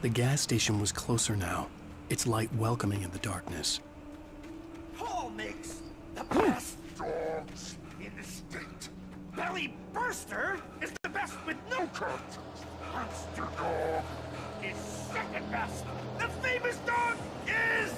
The gas station was closer now, its light welcoming in the darkness. Paul makes the best dogs in the state. Belly Burster is the best with no contest. Monster Dog is second best. The famous dog is...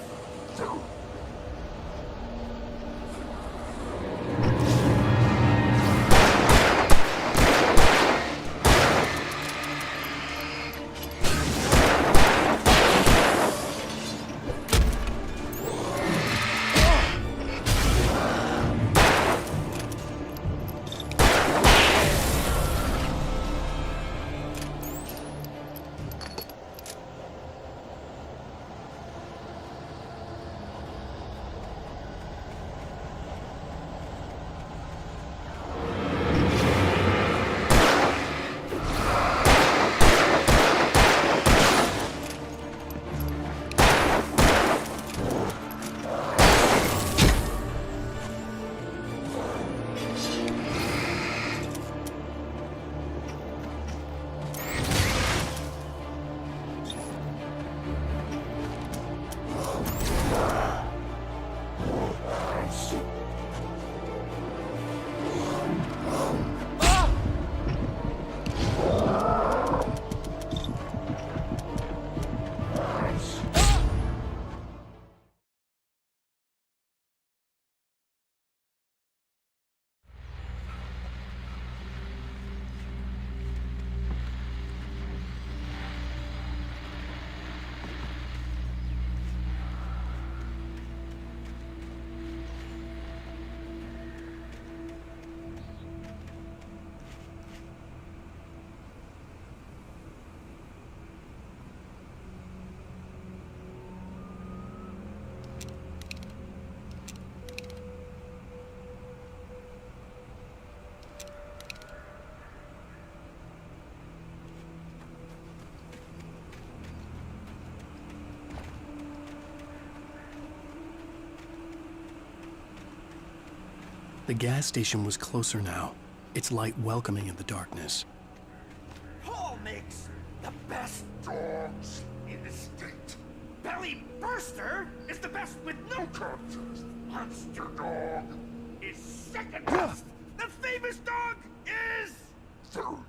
The gas station was closer now, its light welcoming in the darkness. Paul makes the best dogs in the state. Belly Burster is the best with no contest. Monster Dog is second best. The famous dog is third.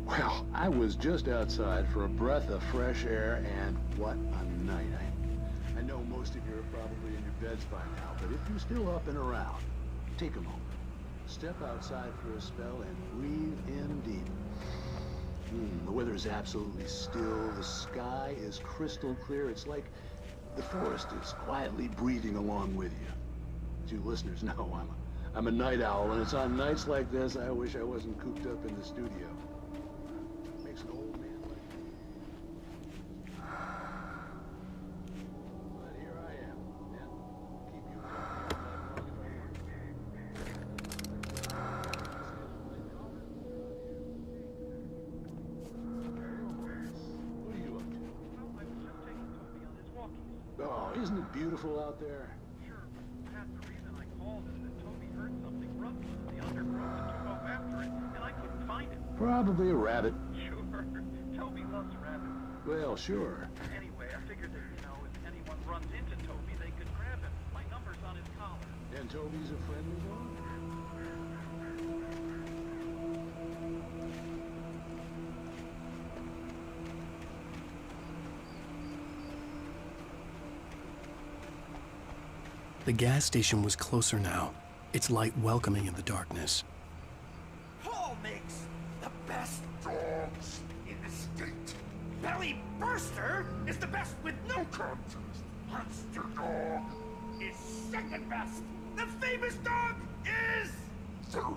Well, I was just outside for a breath of fresh air, and what a night. I know most of you are probably in your beds by now, but if you're still up and around, take a moment. Step outside for a spell and breathe in deep. The weather is absolutely still. The sky is crystal clear. It's like the forest is quietly breathing along with you. As you listeners know, I'm a night owl, and it's on nights like this I wish I wasn't cooped up in the studio. Makes an old man like me. But here I am, and keep you What are you up to? Well, I was just taking Toby on his walkies. Oh, isn't it beautiful out there? Sure, Pat, the reason I called is that Toby heard something ruffling in the undergrowth and took off after it, and I couldn't find it. Probably a rabbit. Sure, Toby loves rabbits. Well, sure. Anyway, I figured that, if anyone runs into Toby, they could grab him. My number's on his collar. And Toby's a friendly dog? The gas station was closer now, its light welcoming in the darkness. Paul makes the best dogs in the state. Belly Burster is the best with no contest. Monster Dog is second best. The famous dog is third.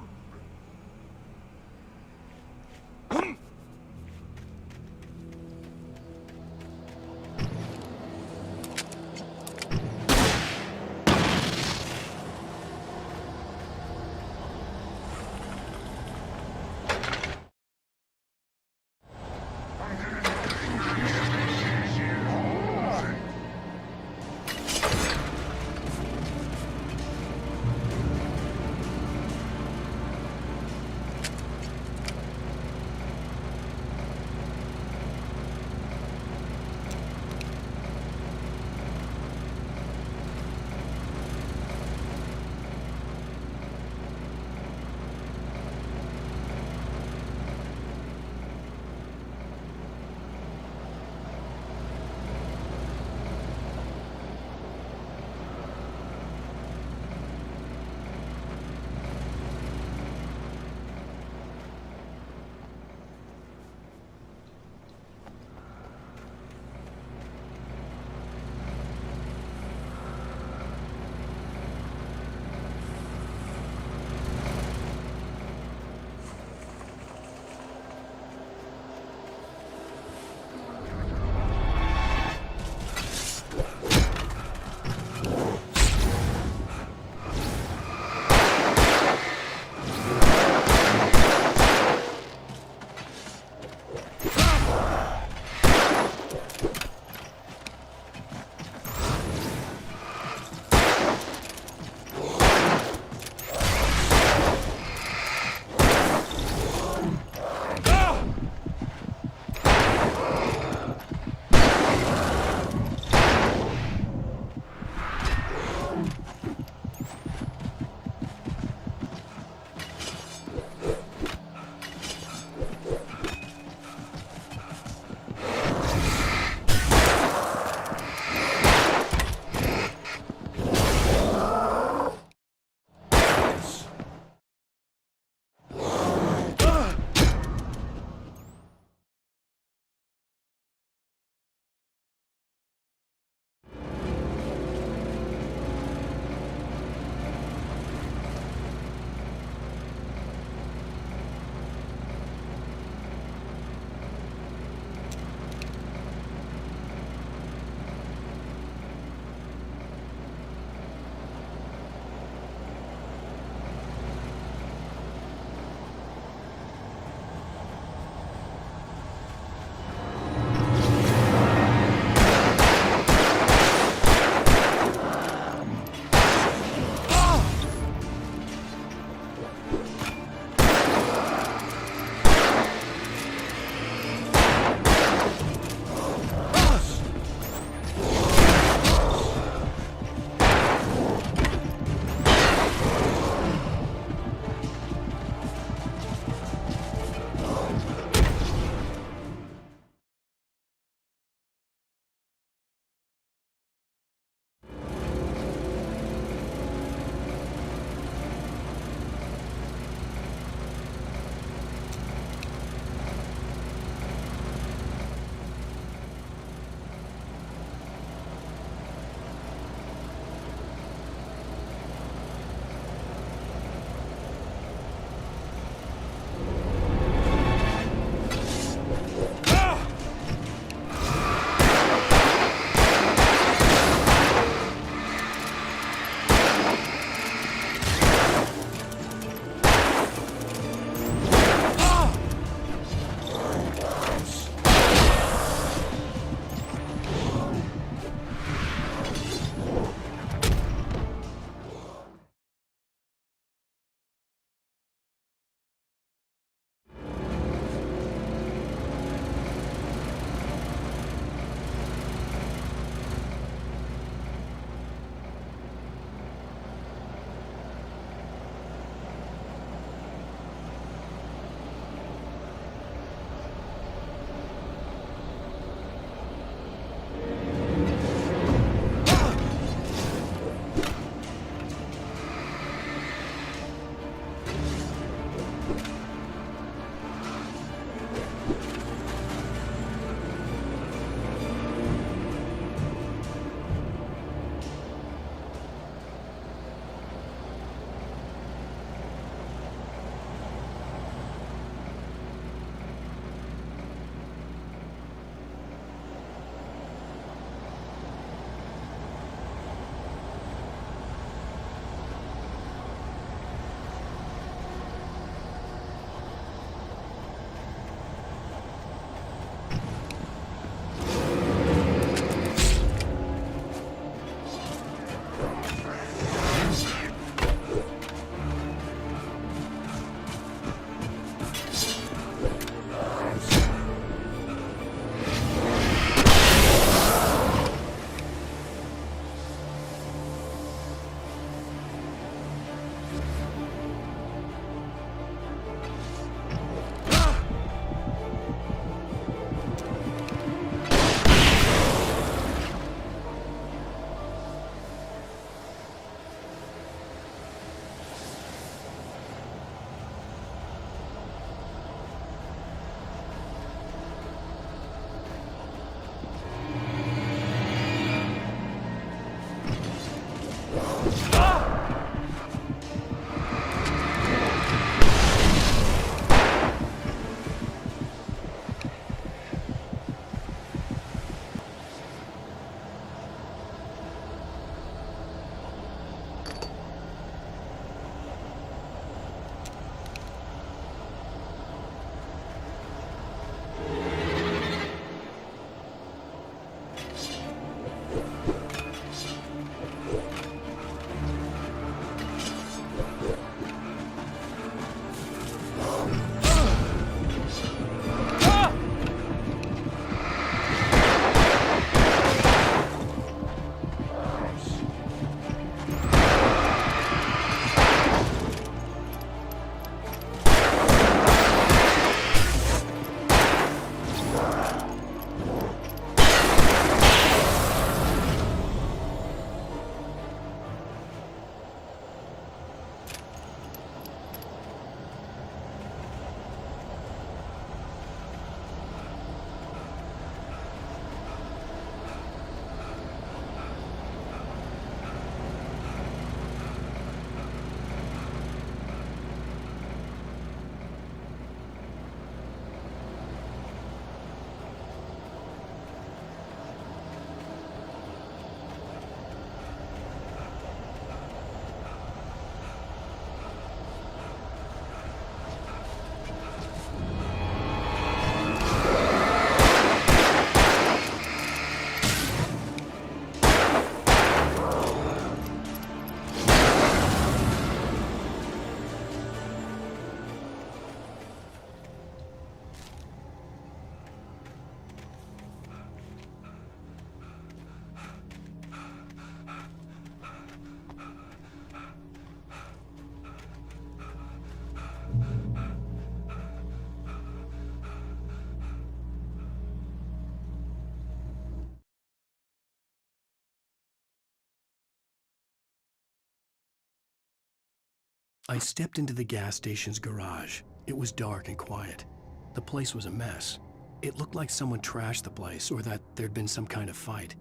I stepped into the gas station's garage. It was dark and quiet. The place was a mess. It looked like someone trashed the place or that there'd been some kind of fight.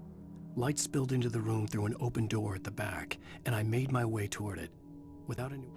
Light spilled into the room through an open door at the back, and I made my way toward it. Without any...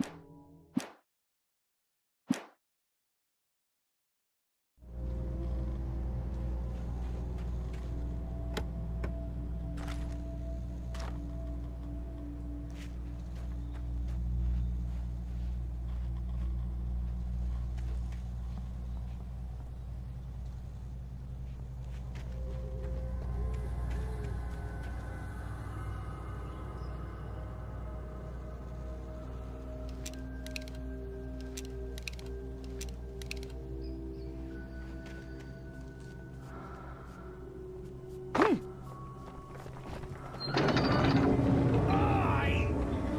I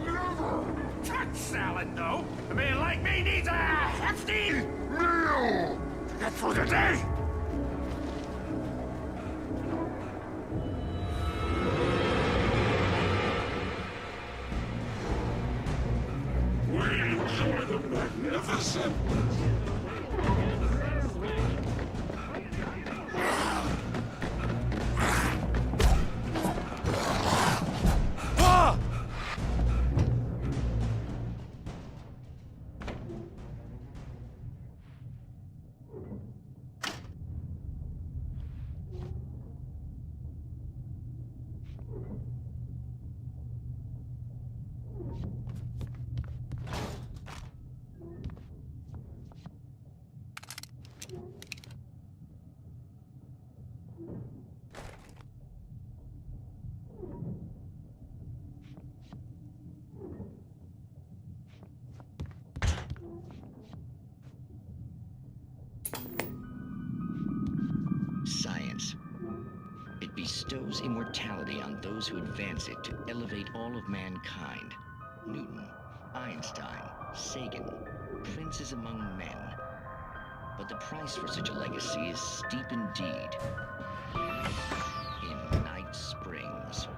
never touch salad, though. A man like me needs a hefty meal to get through the day. We enjoy the magnificent. Science. It bestows immortality on those who advance it to elevate all of mankind. Newton, Einstein, Sagan, princes among men. But the price for such a legacy is steep indeed. In Night Springs.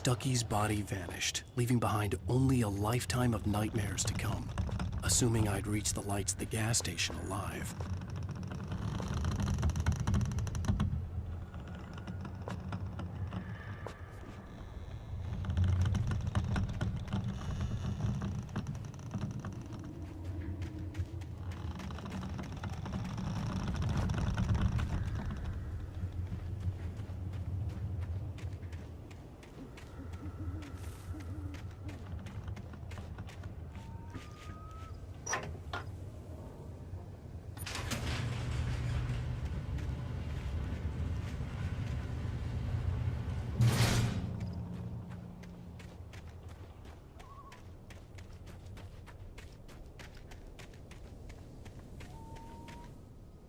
Stucky's body vanished, leaving behind only a lifetime of nightmares to come. Assuming I'd reached the lights of the gas station alive.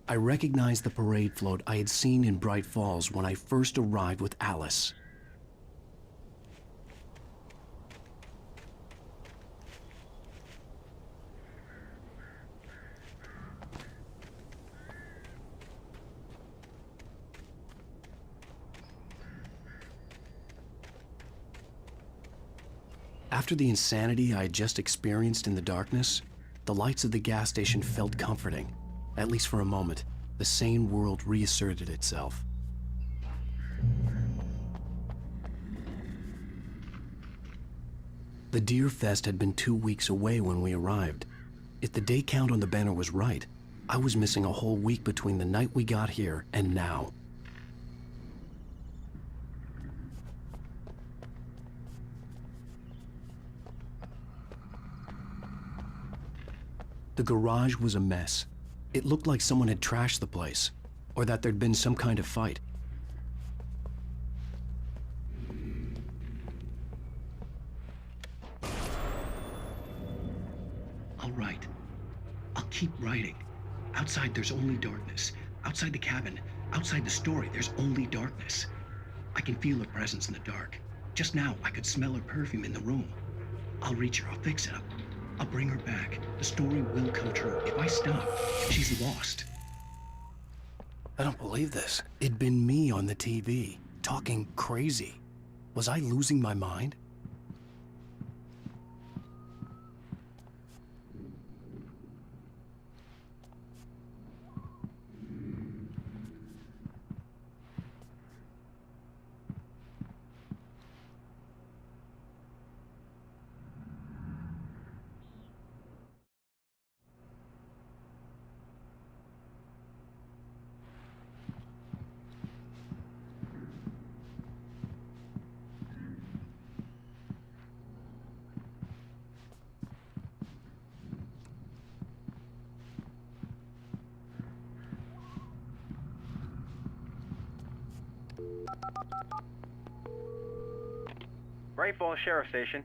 I recognized the parade float I had seen in Bright Falls when I first arrived with Alice. After the insanity I had just experienced in the darkness, the lights of the gas station felt comforting. At least for a moment, the sane world reasserted itself. The Deer Fest had been 2 weeks away when we arrived. If the day count on the banner was right, I was missing a whole week between the night we got here and now. The garage was a mess. It looked like someone had trashed the place, or that there'd been some kind of fight. I'll write. I'll keep writing. Outside, there's only darkness. Outside the cabin, outside the story, there's only darkness. I can feel her presence in the dark. Just now, I could smell her perfume in the room. I'll reach her, I'll fix it up. I'll bring her back. The story will come true. If I stop, she's lost. I don't believe this. It'd been me on the TV, talking crazy. Was I losing my mind? Bright Falls Sheriff Station.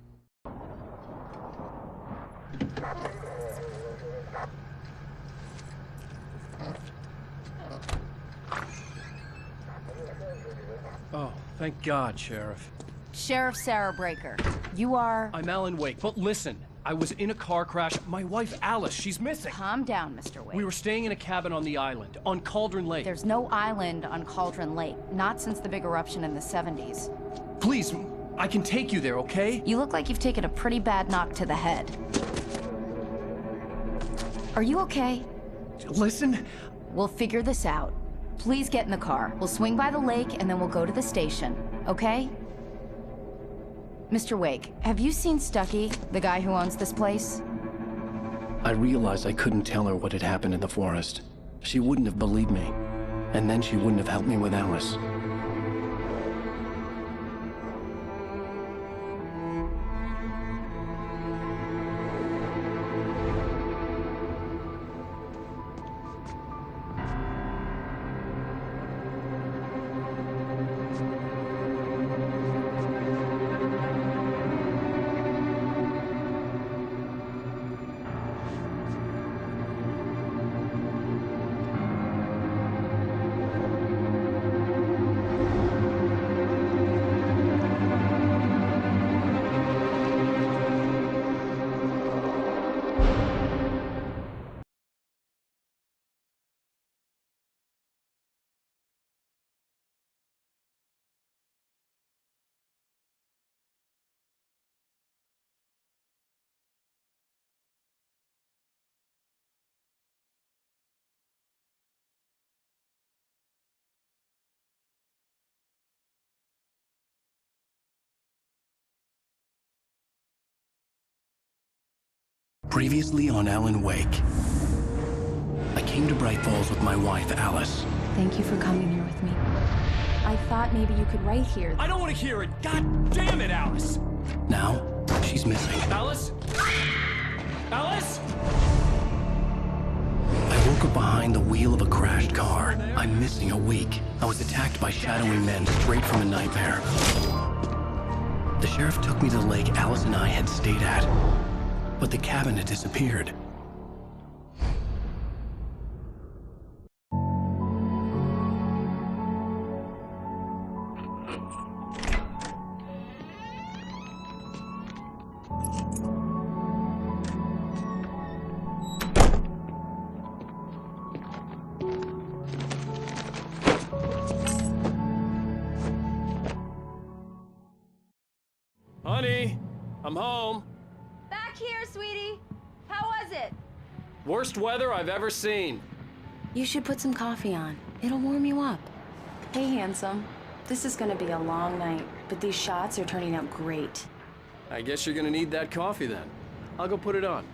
Oh, thank God, Sheriff. Sheriff Sarah Breaker. You are... I'm Alan Wake, but listen. I was in a car crash. My wife, Alice, she's missing. Calm down, Mr. Wake. We were staying in a cabin on the island, on Cauldron Lake. There's no island on Cauldron Lake. Not since the big eruption in the 70s. Please, I can take you there, okay? You look like you've taken a pretty bad knock to the head. Are you okay? Listen. We'll figure this out. Please get in the car. We'll swing by the lake and then we'll go to the station, okay? Mr. Wake, have you seen Stucky, the guy who owns this place? I realized I couldn't tell her what had happened in the forest. She wouldn't have believed me. And then she wouldn't have helped me with Alice. Previously on Alan Wake. I came to Bright Falls with my wife, Alice. Thank you for coming here with me. I thought maybe you could write here. I don't want to hear it! God damn it, Alice! Now, she's missing. Alice? Alice? I woke up behind the wheel of a crashed car. I'm missing a week. I was attacked by shadowy men straight from a nightmare. The sheriff took me to the lake Alice and I had stayed at, but the cabin had disappeared. Honey, I'm home. Back here, sweetie. How was it? Worst weather I've ever seen. You should put some coffee on. It'll warm you up. Hey, handsome. This is gonna be a long night, but these shots are turning out great. I guess you're gonna need that coffee then. I'll go put it on.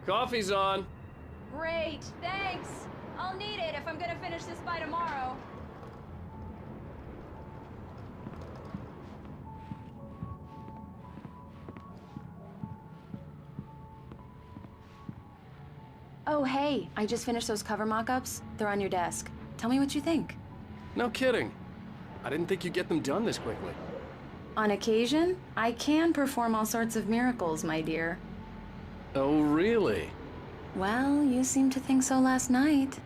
Coffee's on. Great, thanks. I'll need it if I'm gonna finish this by tomorrow. Oh, hey, I just finished those cover mock-ups. They're on your desk. Tell me what you think. No kidding. I didn't think you'd get them done this quickly. On occasion, I can perform all sorts of miracles, my dear. Oh, really? Well, you seemed to think so last night.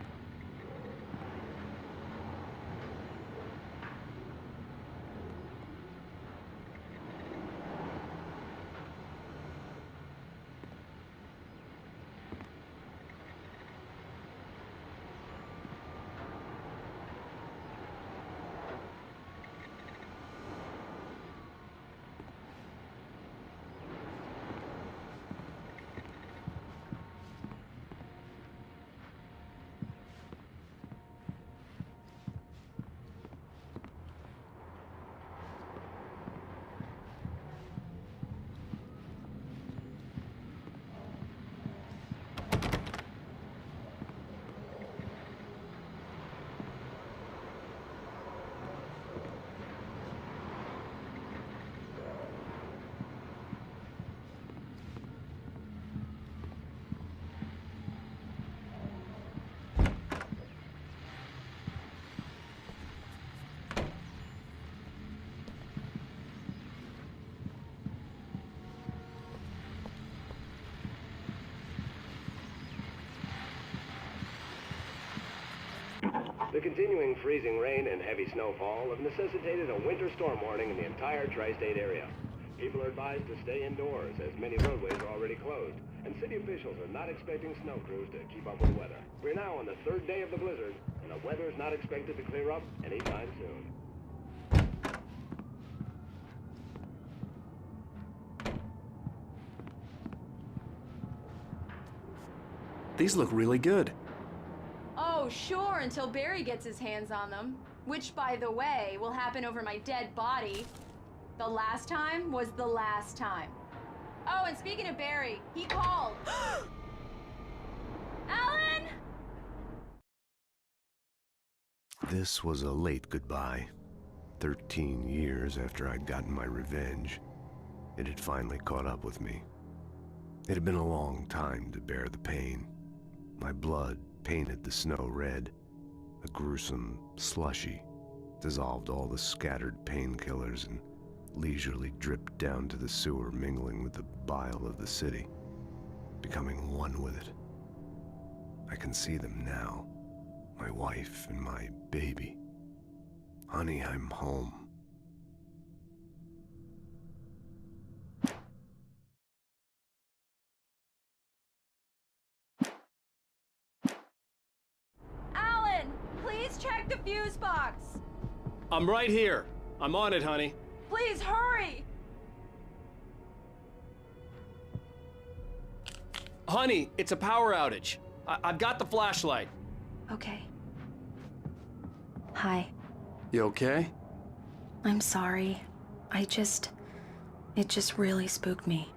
The continuing freezing rain and heavy snowfall have necessitated a winter storm warning in the entire tri-state area. People are advised to stay indoors as many roadways are already closed, and city officials are not expecting snow crews to keep up with the weather. We're now on the third day of the blizzard, and the weather is not expected to clear up anytime soon. These look really good. Oh, sure, until Barry gets his hands on them. Which, by the way, will happen over my dead body. The last time was the last time. Oh, and speaking of Barry, he called. Alan! This was a late goodbye. 13 years after I'd gotten my revenge, it had finally caught up with me. It had been a long time to bear the pain. My blood painted the snow red. A gruesome slushy dissolved all the scattered painkillers and leisurely dripped down to the sewer, mingling with the bile of the city, becoming one with it. I can see them now, my wife and my baby. Honey, I'm home. Alan, please check the fuse box. I'm right here. I'm on it, honey. Please hurry. Honey, it's a power outage. I've got the flashlight. Okay. Hi. You okay? I'm sorry. It just really spooked me.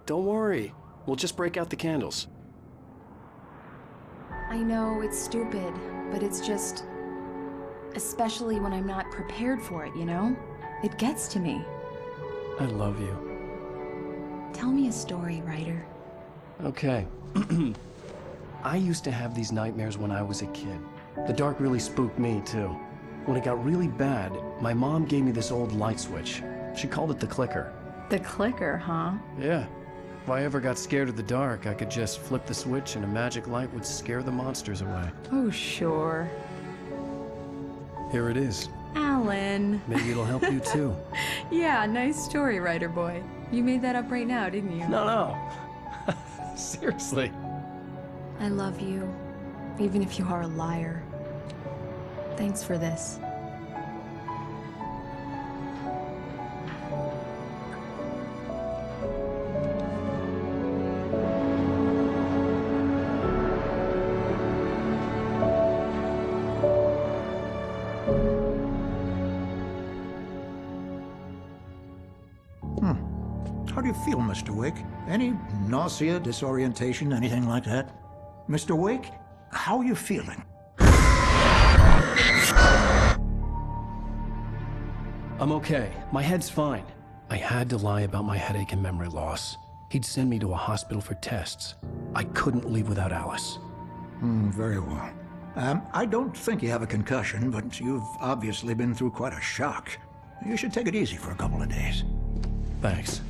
Don't worry. We'll just break out the candles. I know it's stupid, but it's just... especially when I'm not prepared for it, you know? It gets to me. I love you. Tell me a story, writer. Okay. I used to have these nightmares when I was a kid. The dark really spooked me, too. When it got really bad, my mom gave me this old light switch. She called it the clicker. The clicker, huh? Yeah. If I ever got scared of the dark, I could just flip the switch and a magic light would scare the monsters away. Oh, sure. Here it is. Alan. Maybe it'll help you, too. Yeah, nice story, writer boy. You made that up right now, didn't you? No. Seriously. I love you, even if you are a liar. Thanks for this. How do you feel, Mr. Wake? Any nausea, disorientation, anything like that? Mr. Wake, how are you feeling? I'm okay. My head's fine. I had to lie about my headache and memory loss. He'd send me to a hospital for tests. I couldn't leave without Alice. Very well. I don't think you have a concussion, but you've obviously been through quite a shock. You should take it easy for a couple of days. Thanks.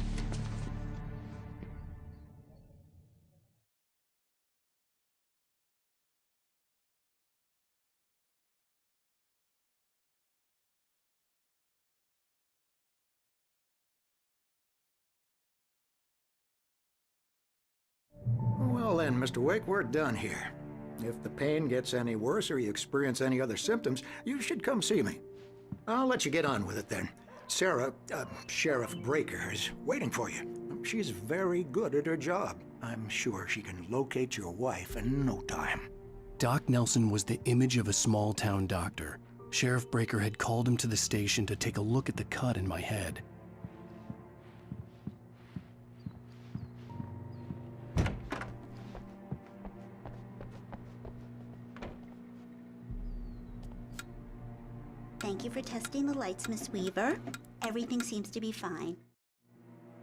Well then, Mr. Wake, we're done here. If the pain gets any worse or you experience any other symptoms, you should come see me. I'll let you get on with it then. Sarah, Sheriff Breaker, is waiting for you. She's very good at her job. I'm sure she can locate your wife in no time. Doc Nelson was the image of a small-town doctor. Sheriff Breaker had called him to the station to take a look at the cut in my head. Thank you for testing the lights, Miss Weaver. Everything seems to be fine.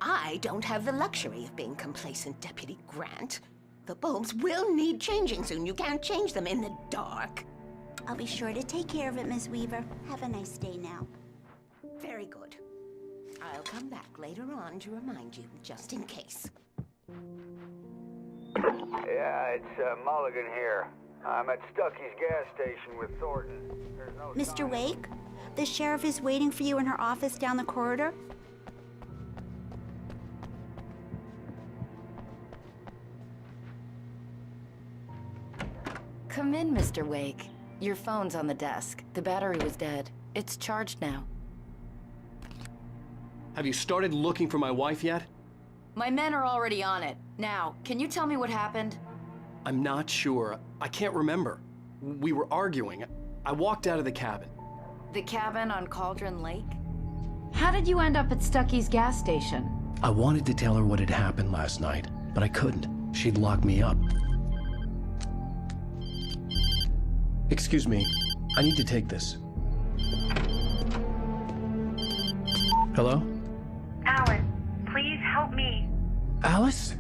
I don't have the luxury of being complacent, Deputy Grant. The bulbs will need changing soon. You can't change them in the dark. I'll be sure to take care of it, Miss Weaver. Have a nice day now. Very good. I'll come back later on to remind you, just in case. Yeah, it's Mulligan here. I'm at Stucky's gas station with Thornton. There's no Mr. Wake, the sheriff is waiting for you in her office down the corridor. Come in, Mr. Wake. Your phone's on the desk. The battery was dead. It's charged now. Have you started looking for my wife yet? My men are already on it. Now, can you tell me what happened? I'm not sure. I can't remember. We were arguing. I walked out of the cabin. The cabin on Cauldron Lake? How did you end up at Stucky's gas station? I wanted to tell her what had happened last night, but I couldn't. She'd lock me up. Excuse me. I need to take this. Hello? Alan, please help me. Alice?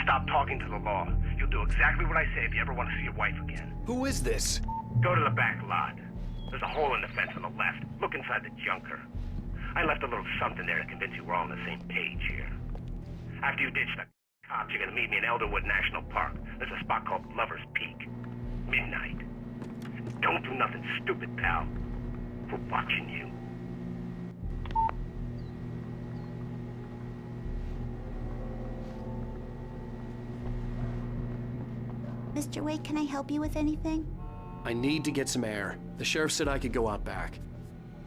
Stop talking to the law. You'll do exactly what I say if you ever want to see your wife again. Who is this? Go to the back lot. There's a hole in the fence on the left. Look inside the junker. I left a little something there to convince you we're all on the same page here. After you ditch the cops, you're gonna meet me in Elderwood National Park. There's a spot called Lover's Peak. Midnight. Don't do nothing stupid, pal. We're watching you. Mr. Wake, can I help you with anything? I need to get some air. The sheriff said I could go out back.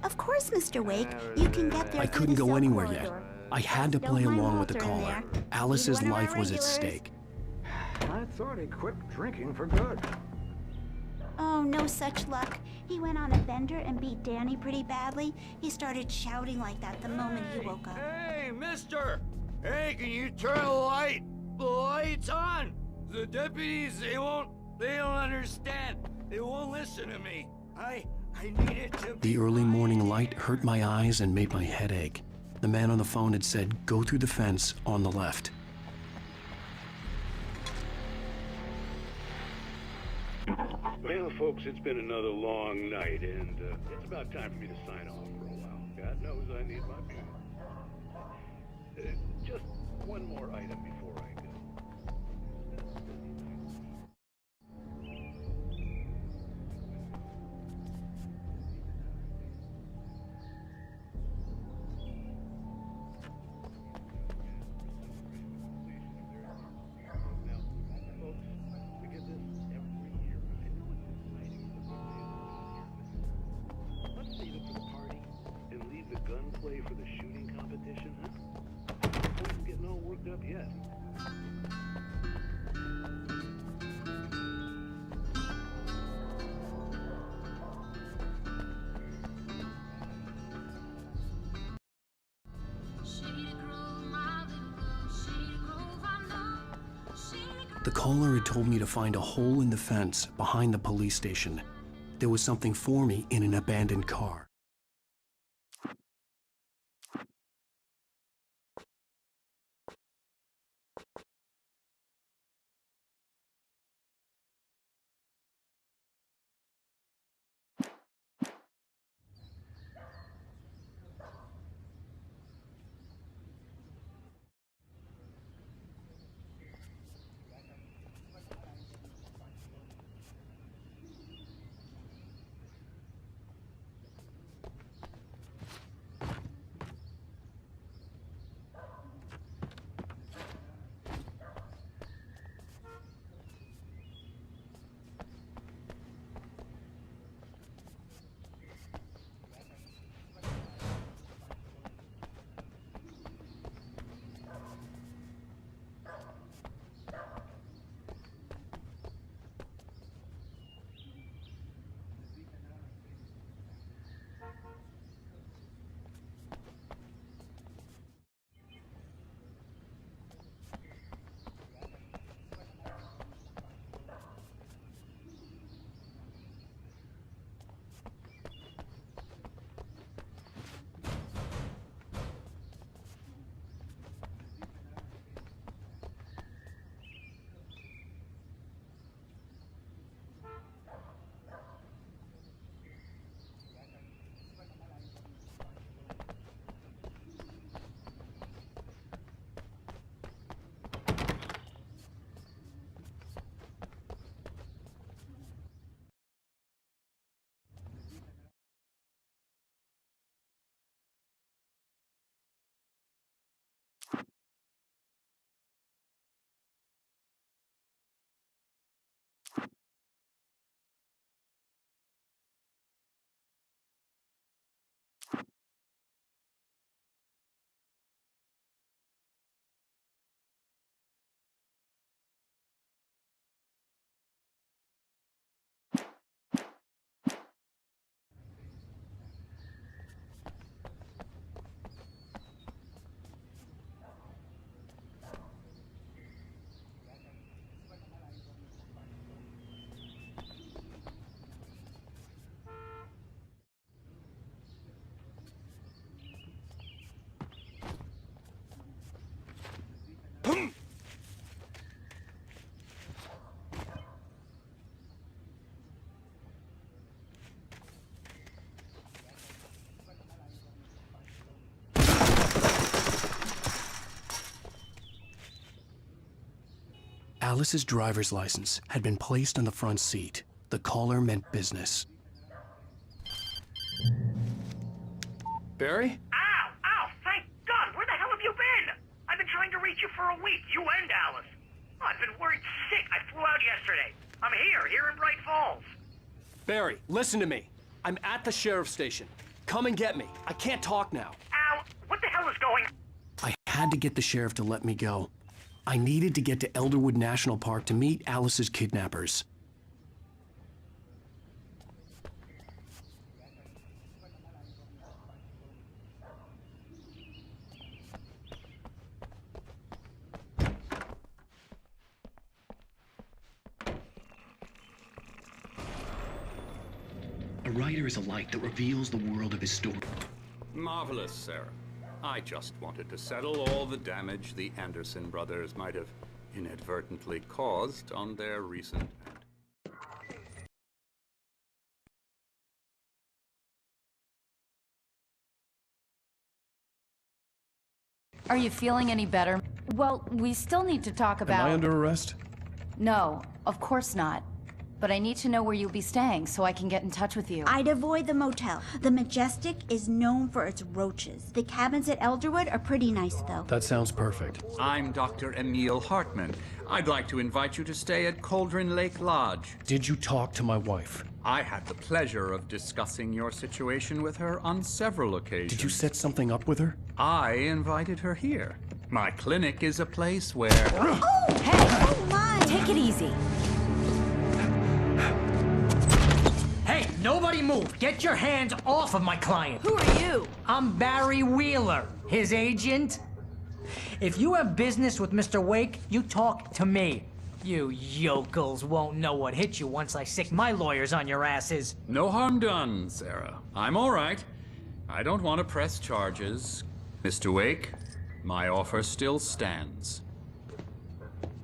Of course, Mr. Wake. You can get there. I couldn't go anywhere yet. I had to play Don't mind along with the Walter in caller. there. Alice's He's one of our life was at regulars. stake. I thought he quit drinking for good. Oh, no such luck. He went on a bender and beat Danny pretty badly. He started shouting like that the moment he woke up. Hey, mister! Hey, can you turn the light? The light's on! The deputies, they don't understand. They won't listen to me. I need it to be The early morning light hurt my eyes and made my head ache. The man on the phone had said, go through the fence on the left. Well, folks, it's been another long night, and it's about time for me to sign off for a while. God knows I need my beauty. Just one more item before I go. Gunplay for the shooting competition, huh? I'm getting all worked up yet. The caller had told me to find a hole in the fence behind the police station. There was something for me in an abandoned car. Alice's driver's license had been placed on the front seat. The caller meant business. Barry? Ow! Ow! Thank God! Where the hell have you been? I've been trying to reach you for a week, you and Alice. Oh, I've been worried sick. I flew out yesterday. I'm here in Bright Falls. Barry, listen to me. I'm at the sheriff's station. Come and get me. I can't talk now. Ow! What the hell is going on? I had to get the sheriff to let me go. I needed to get to Elderwood National Park to meet Alice's kidnappers. A writer is a light that reveals the world of his story. Marvelous, Sarah. I just wanted to settle all the damage the Anderson brothers might have inadvertently caused on their recent... Are you feeling any better? Well, we still need to talk about... Am I under arrest? No, of course not. But I need to know where you'll be staying so I can get in touch with you. I'd avoid the motel. The Majestic is known for its roaches. The cabins at Elderwood are pretty nice, though. That sounds perfect. I'm Dr. Emil Hartman. I'd like to invite you to stay at Cauldron Lake Lodge. Did you talk to my wife? I had the pleasure of discussing your situation with her on several occasions. Did you set something up with her? I invited her here. My clinic is a place where... Oh! Hey! Oh, my! Take it easy. Hey, nobody move! Get your hands off of my client! Who are you? I'm Barry Wheeler, his agent. If you have business with Mr. Wake, you talk to me. You yokels won't know what hit you once I sick my lawyers on your asses. No harm done, Sarah. I'm all right. I don't want to press charges. Mr. Wake, my offer still stands.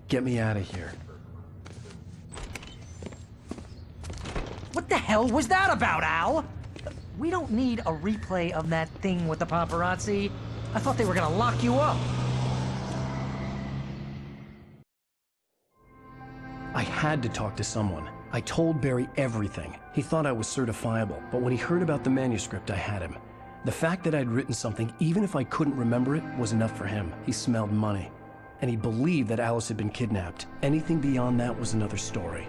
Get me out of here. What the hell was that about, Al? We don't need a replay of that thing with the paparazzi. I thought they were gonna lock you up. I had to talk to someone. I told Barry everything. He thought I was certifiable, but when he heard about the manuscript, I had him. The fact that I'd written something, even if I couldn't remember it, was enough for him. He smelled money. And he believed that Alice had been kidnapped. Anything beyond that was another story.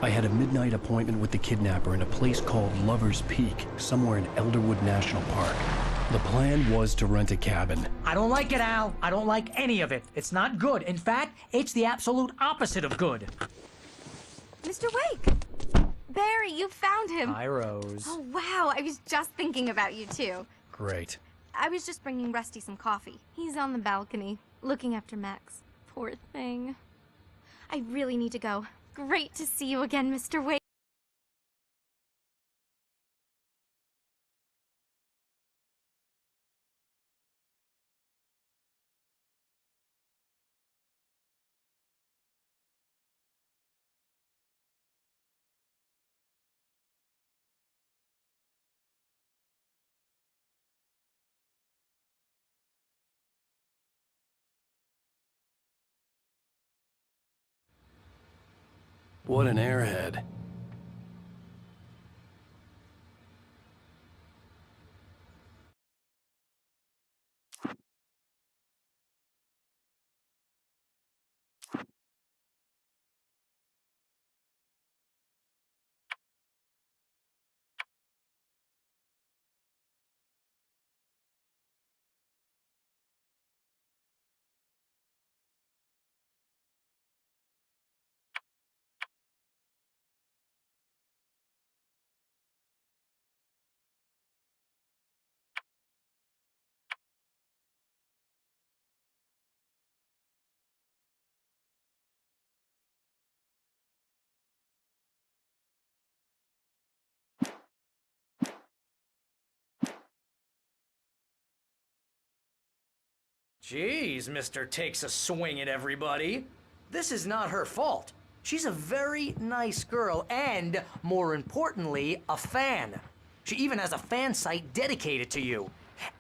I had a midnight appointment with the kidnapper in a place called Lover's Peak, somewhere in Elderwood National Park. The plan was to rent a cabin. I don't like it, Al. I don't like any of it. It's not good. In fact, it's the absolute opposite of good. Mr. Wake! Barry, you found him. Hi, Rose. Oh, wow. I was just thinking about you, too. Great. I was just bringing Rusty some coffee. He's on the balcony, looking after Max. Poor thing. I really need to go. Great to see you again, Mr. Wake. What an airhead. Jeez, Mr. Takes a Swing at Everybody. This is not her fault. She's a very nice girl and, more importantly, a fan. She even has a fan site dedicated to you.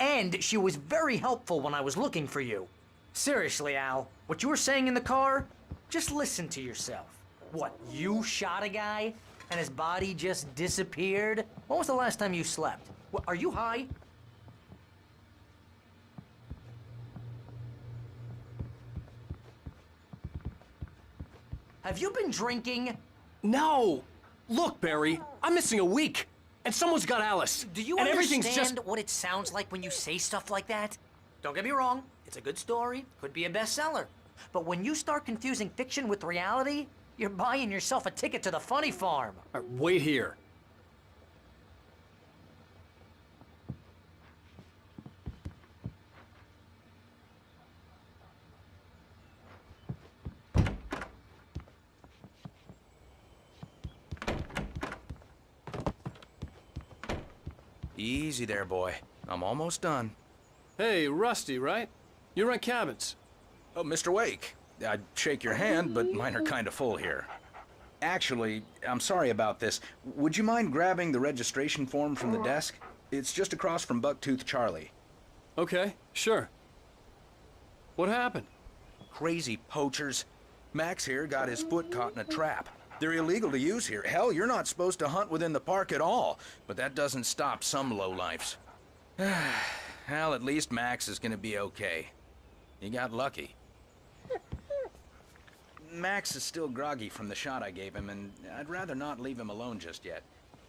And she was very helpful when I was looking for you. Seriously, Al, what you were saying in the car, just listen to yourself. What, you shot a guy and his body just disappeared? When was the last time you slept? What, are you high? Have you been drinking? No! Look, Barry, I'm missing a week, and someone's got Alice. Do you and understand everything's just... what it sounds like when you say stuff like that? Don't get me wrong, it's a good story, could be a bestseller. But when you start confusing fiction with reality, you're buying yourself a ticket to the funny farm. All right, wait here. Easy there, boy. I'm almost done. Hey, Rusty, right? You rent cabins. Oh, Mr. Wake. I'd shake your hand, but mine are kind of full here. Actually, I'm sorry about this. Would you mind grabbing the registration form from the desk? It's just across from Bucktooth Charlie. Okay, sure. What happened? Crazy poachers. Max here got his foot caught in a trap. They're illegal to use here. Hell, you're not supposed to hunt within the park at all. But that doesn't stop some lowlifes. Well, at least Max is gonna be okay. He got lucky. Max is still groggy from the shot I gave him, and I'd rather not leave him alone just yet.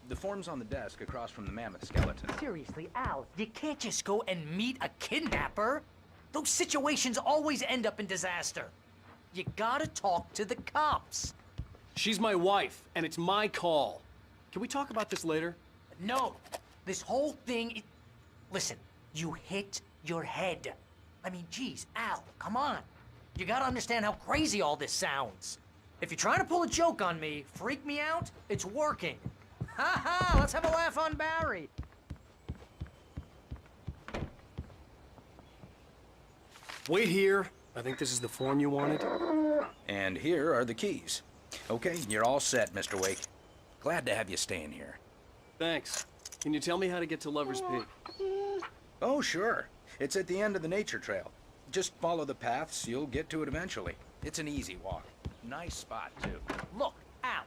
The form's on the desk across from the mammoth skeleton. Seriously, Al, you can't just go and meet a kidnapper. Those situations always end up in disaster. You gotta talk to the cops. She's my wife, and it's my call. Can we talk about this later? No, this whole thing... Listen, you hit your head. I mean, geez, Al, come on. You gotta understand how crazy all this sounds. If you're trying to pull a joke on me, freak me out, it's working. Ha ha, let's have a laugh on Barry. Wait here. I think this is the form you wanted. And here are the keys. Okay, you're all set, Mr. Wake. Glad to have you staying here. Thanks. Can you tell me how to get to Lover's Peak? Oh, sure. It's at the end of the nature trail. Just follow the paths, you'll get to it eventually. It's an easy walk. Nice spot, too. Look, Al,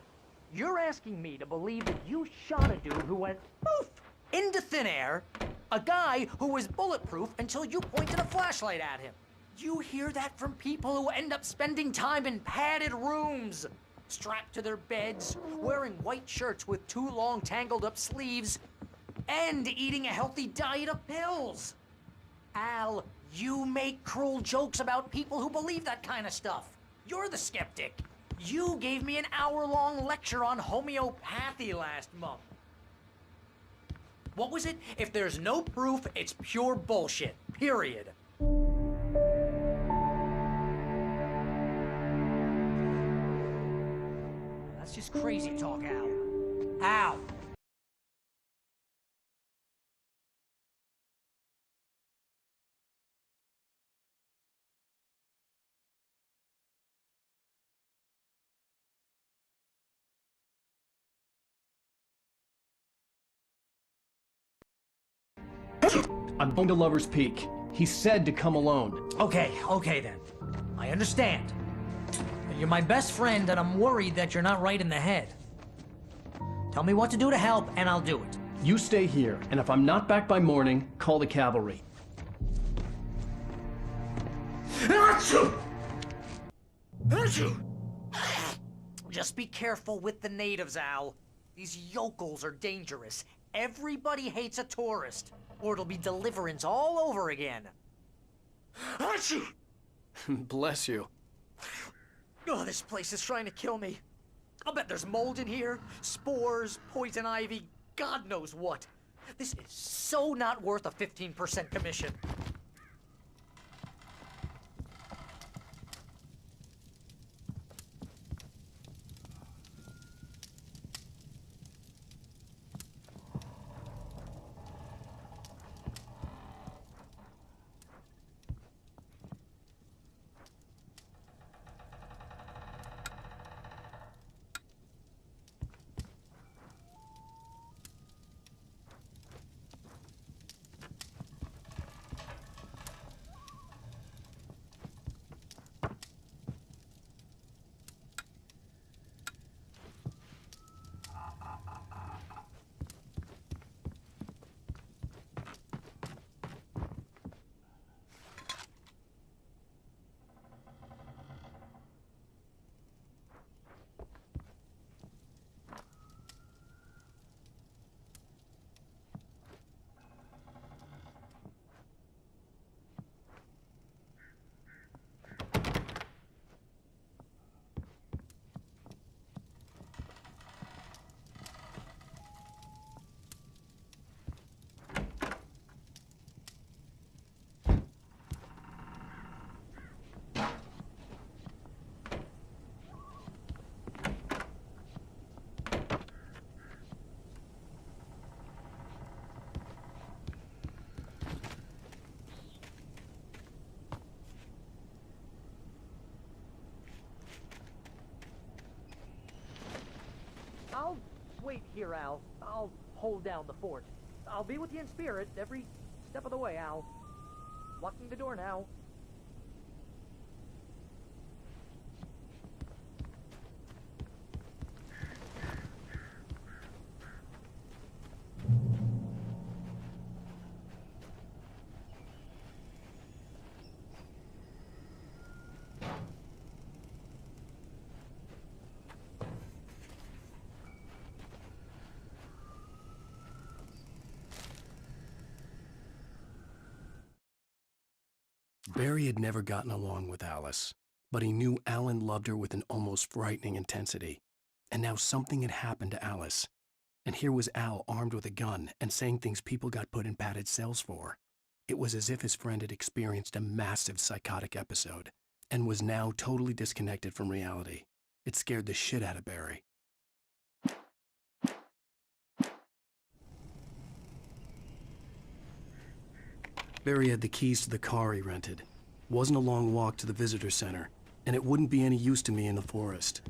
you're asking me to believe that you shot a dude who went poof into thin air, a guy who was bulletproof until you pointed a flashlight at him. You hear that from people who end up spending time in padded rooms, strapped to their beds, wearing white shirts with too long tangled up sleeves, and eating a healthy diet of pills. Al, you make cruel jokes about people who believe that kind of stuff. You're the skeptic. You gave me an hour-long lecture on homeopathy last month. What was it? If there's no proof, it's pure bullshit. Period. That's just crazy talk, Al. Al! I'm going to Lover's Peak. He said to come alone. Okay then. I understand. You're my best friend, and I'm worried that you're not right in the head. Tell me what to do to help, and I'll do it. You stay here, and if I'm not back by morning, call the cavalry. Just be careful with the natives, Al. These yokels are dangerous. Everybody hates a tourist, or it'll be Deliverance all over again. Bless you. Oh, this place is trying to kill me. I'll bet there's mold in here, spores, poison ivy, God knows what. This is so not worth a 15% commission. wait here, Al. I'll hold down the fort. I'll be with you in spirit every step of the way, Al. Locking the door now. Barry had never gotten along with Alice, but he knew Alan loved her with an almost frightening intensity. And now something had happened to Alice. And here was Al armed with a gun and saying things people got put in padded cells for. It was as if his friend had experienced a massive psychotic episode and was now totally disconnected from reality. It scared the shit out of Barry. Barry had the keys to the car he rented. Wasn't a long walk to the visitor center, and it wouldn't be any use to me in the forest.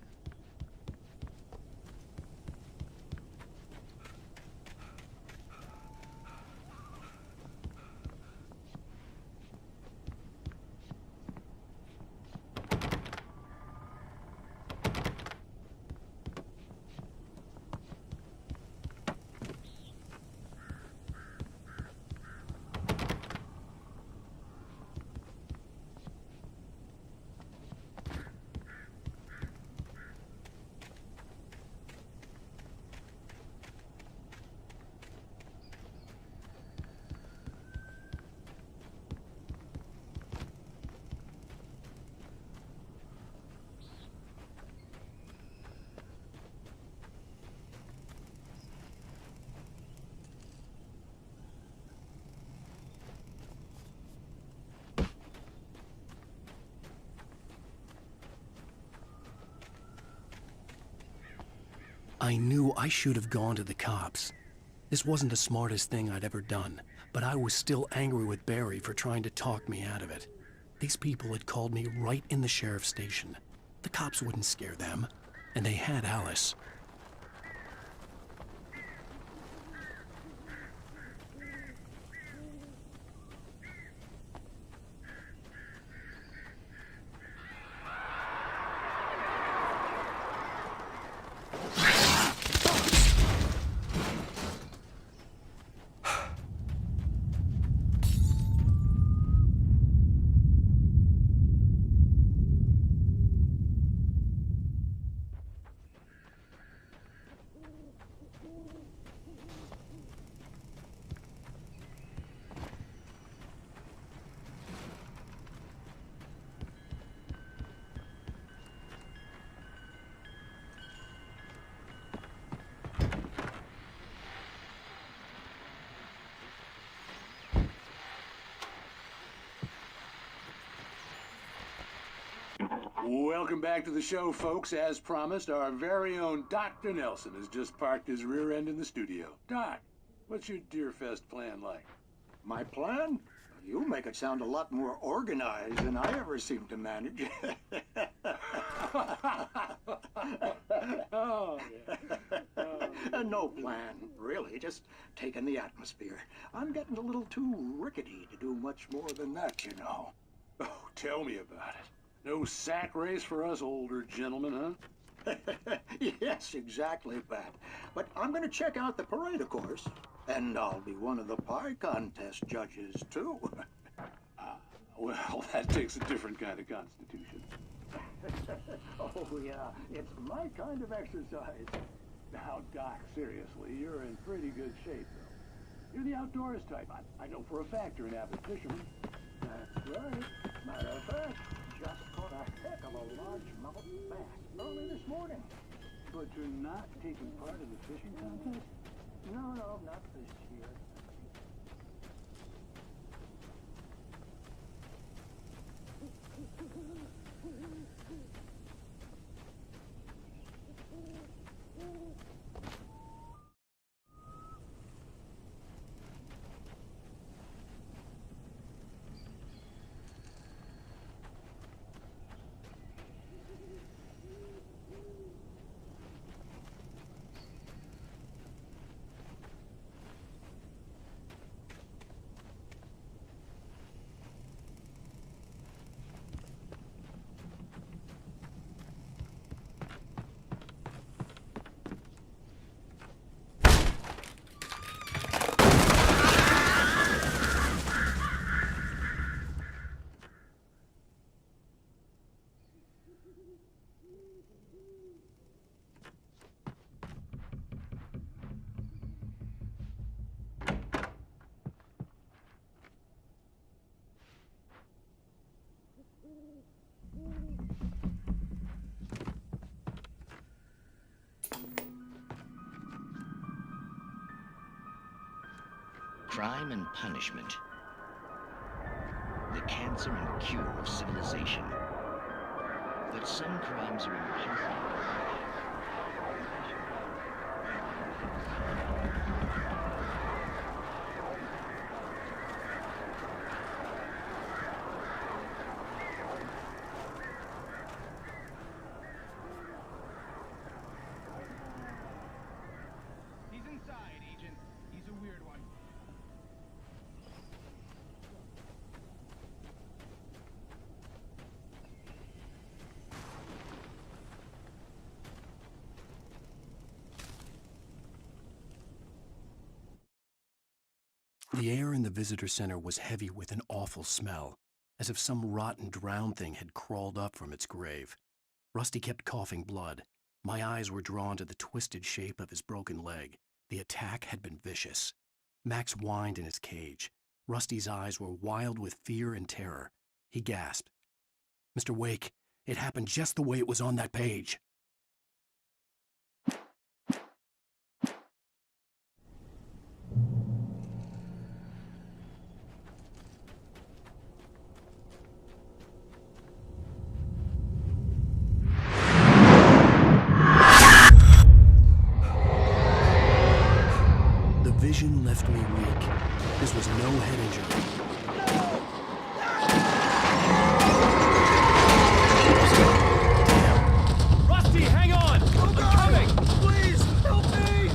I knew I should have gone to the cops. This wasn't the smartest thing I'd ever done, but I was still angry with Barry for trying to talk me out of it. These people had called me right in the sheriff's station. The cops wouldn't scare them, and they had Alice. Welcome back to the show, folks. As promised, our very own Dr. Nelson has just parked his rear end in the studio. Doc, what's your Deerfest plan like? My plan? You make it sound a lot more organized than I ever seem to manage. Oh, yeah. No plan, really. Just taking the atmosphere. I'm getting a little too rickety to do much more than that, you know. Oh, tell me about it. No sack race for us older gentlemen, huh? Yes, exactly, Pat. But I'm going to check out the parade, of course. And I'll be one of the pie contest judges, too. Well, that takes a different kind of constitution. Oh, yeah. It's my kind of exercise. Now, Doc, seriously, you're in pretty good shape, though. You're the outdoors type. I know for a fact you're an avid fisherman. That's right. Matter of fact, just caught a heck of a largemouth bass early this morning. But you're not taking part in the fishing contest? No, not this year. Crime and punishment. The cancer and cure of civilization. But some crimes are impossible. He's inside, Agent. He's a weird one. The air in the visitor center was heavy with an awful smell, as if some rotten drowned thing had crawled up from its grave. Rusty kept coughing blood. My eyes were drawn to the twisted shape of his broken leg. The attack had been vicious. Max whined in his cage. Rusty's eyes were wild with fear and terror. He gasped. "Mr. Wake, it happened just the way it was on that page." The vision left me weak. This was no head injury. Rusty, hang on! I'm coming! Please, help me!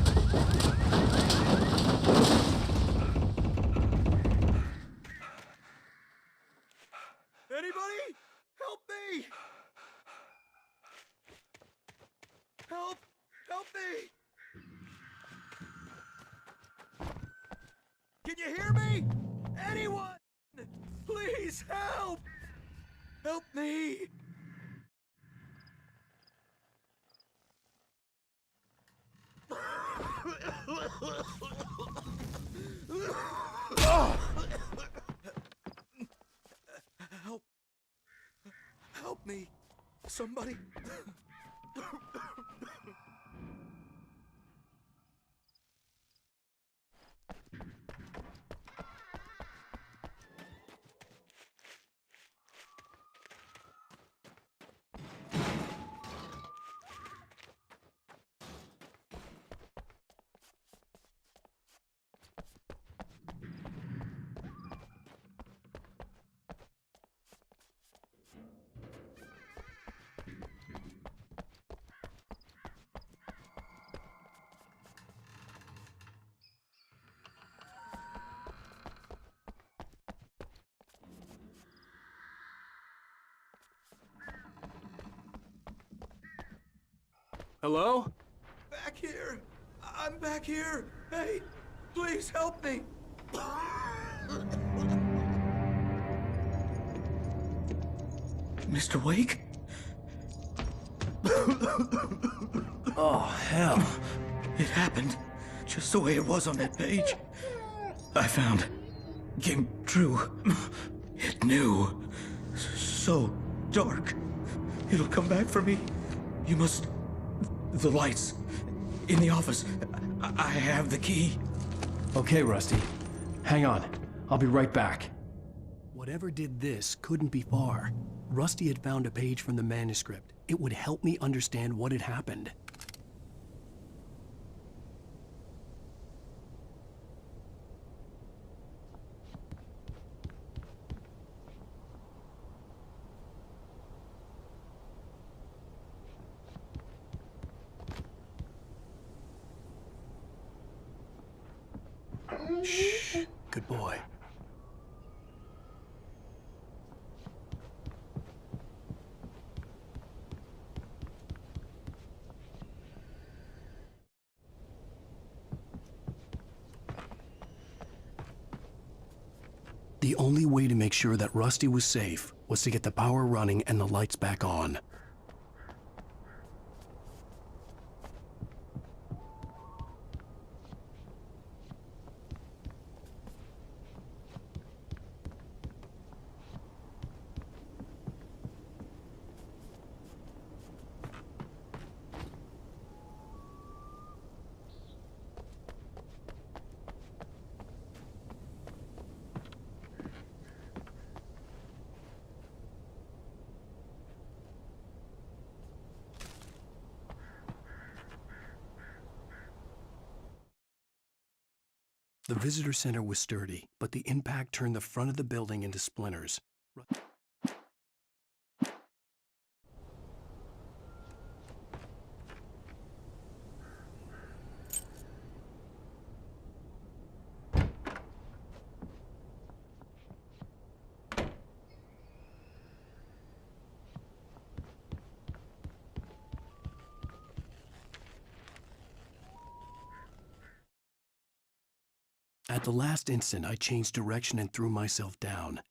Anybody? Help me! Help! Help me! Can you hear me? Anyone? Please help! Help me! Help! Help me! Somebody! Hello? Back here! I'm back here! Hey, please help me! Mr. Wake? Oh, hell. It happened just the way it was on that page. I found. Came true. It knew. So dark. It'll come back for me. You must... The lights. In the office. I have the key. Okay, Rusty. Hang on. I'll be right back. Whatever did this couldn't be far. Rusty had found a page from the manuscript. It would help me understand what had happened. Shh. Good boy. The only way to make sure that Rusty was safe was to get the power running and the lights back on. The visitor center was sturdy, but the impact turned the front of the building into splinters. At the last instant, I changed direction and threw myself down.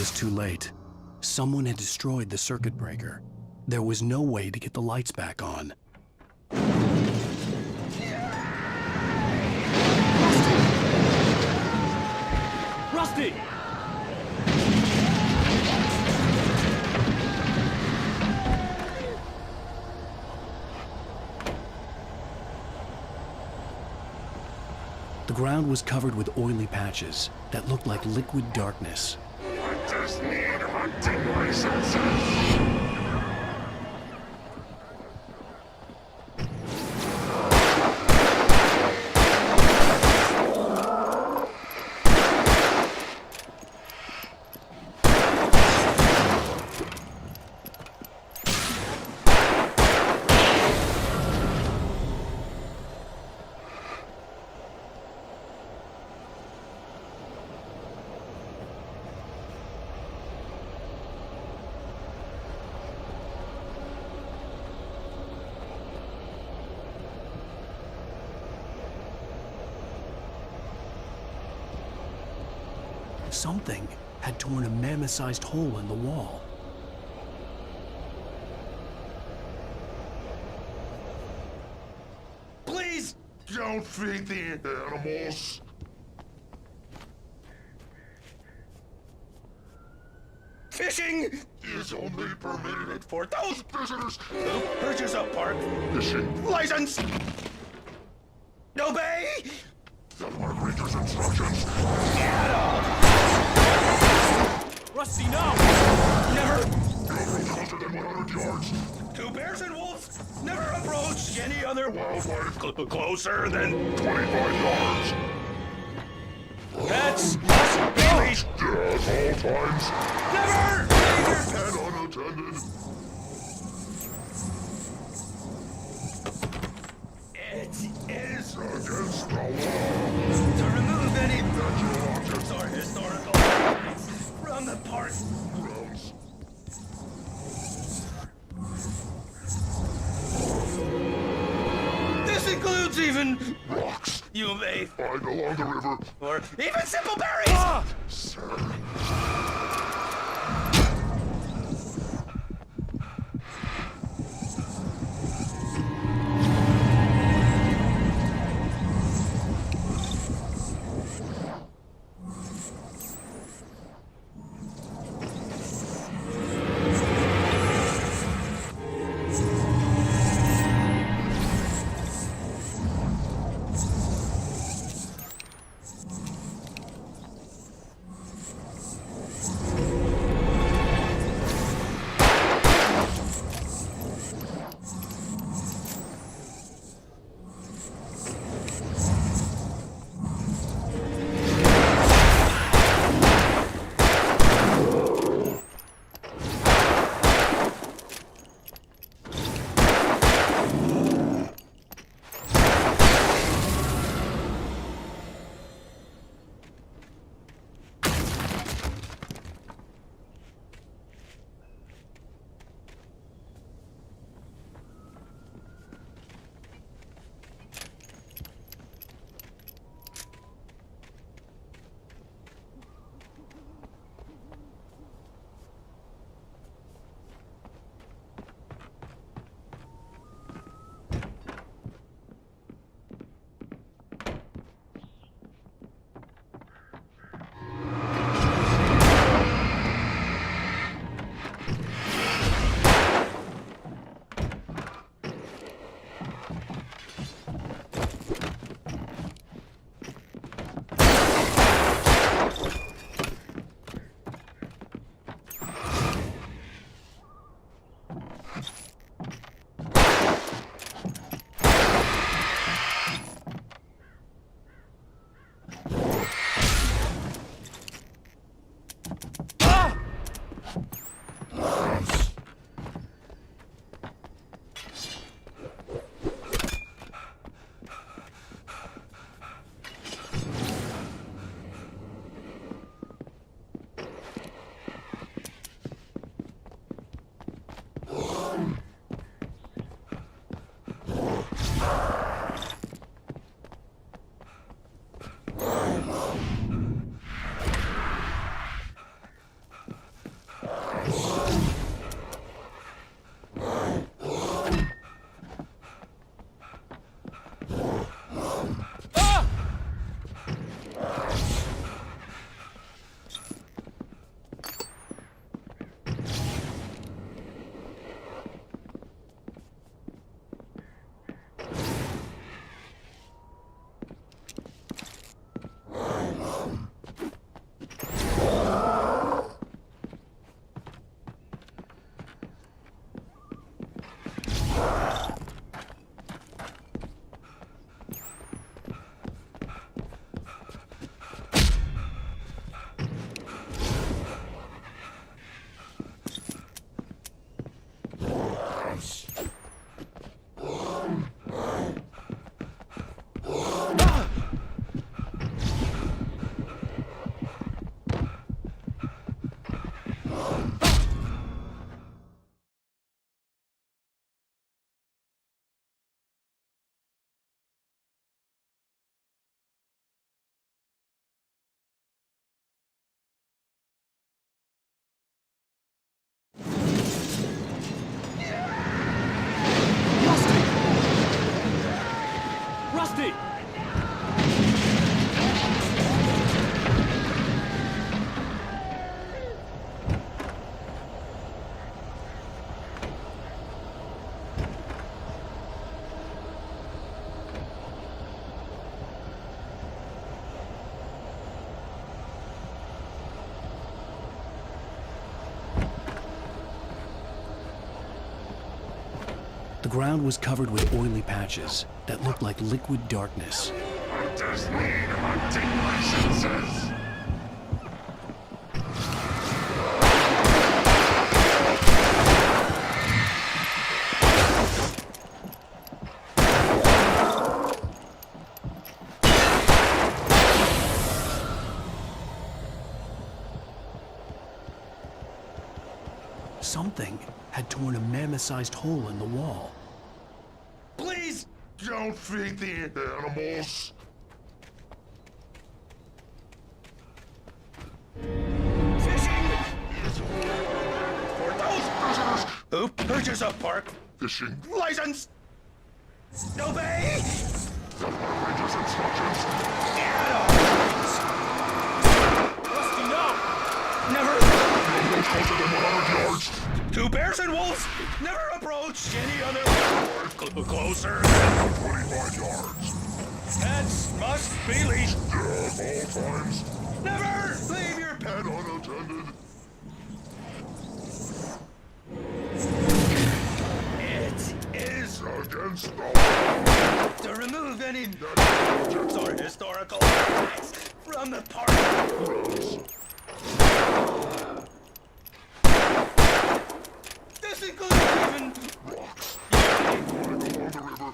was too late. Someone had destroyed the circuit breaker. There was no way to get the lights back on. Rusty! The ground was covered with oily patches that looked like liquid darkness. Hunters need hunting licenses. Something had torn a mammoth-sized hole in the wall. Please don't feed the animals. Fishing is only permitted for those visitors who purchase a park fishing license. Obey the park ranger's instructions. Get off! Rusty, no! Never! Closer than 100 yards. Two bears and wolves never approach any other wildlife closer than 25 yards. That's Billy! At all times. Never! And unattended. It is against the law to remove any virtual objects or historical artifacts from the park grounds. This includes even rocks you may find along the river, or even simple berries. Sir. The ground was covered with oily patches that looked like liquid darkness. Hunters need hunting licenses. Something had torn a mammoth-sized hole in the wall. Please don't feed the animals. Who purchased a park Fishing. license? Obey! Rangers instructions. Rusty, no! Never! No closer than 100 yards. 2 bears and wolves! Never approach any other... Closer than 25 yards. Pets must be leashed. Yes, all times. Never leave your Pet unattended. It is Against the law. to remove any objects or historical artifacts from the park. This includes even Rocks. Running along the river.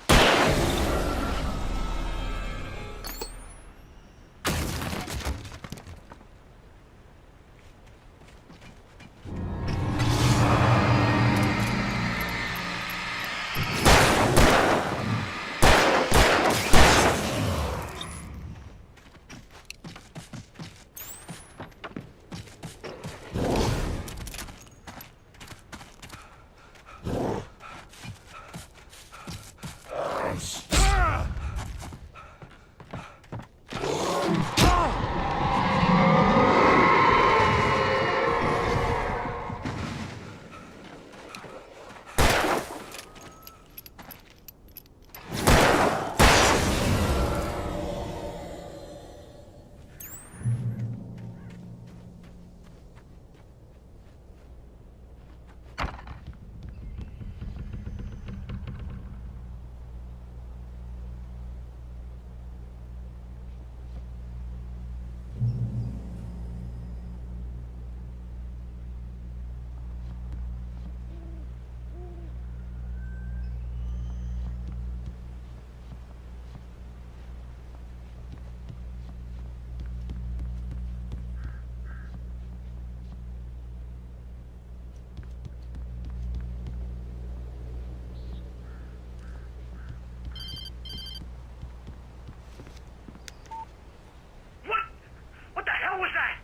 What the hell was that?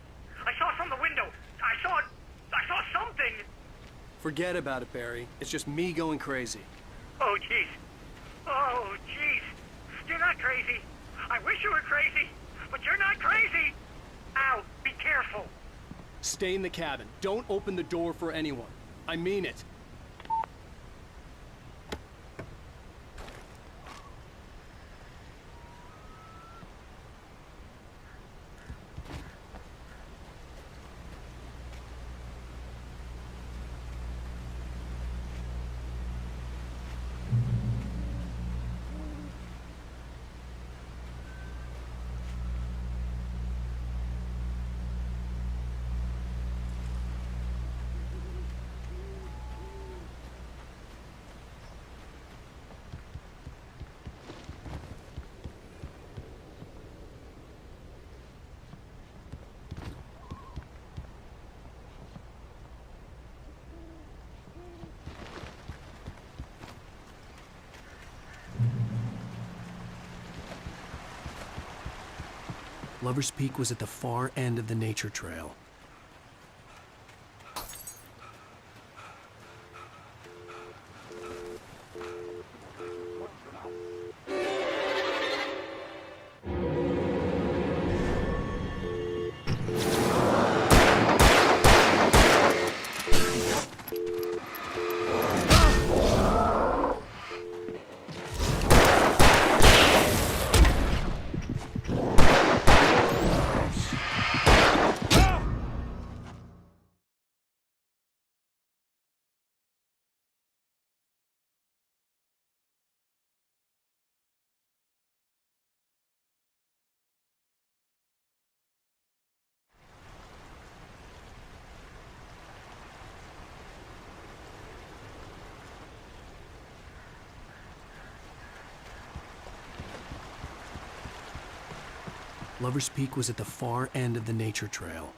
I saw it from the window. I saw something. Forget about it, Barry. It's just me going crazy. Oh, jeez. Oh, jeez. You're not crazy. I wish you were crazy, but you're not crazy. Ow, be careful. Stay in the cabin. Don't open the door for anyone. I mean it. Lover's Peak was at the far end of the nature trail. Lover's Peak was at the far end of the nature trail.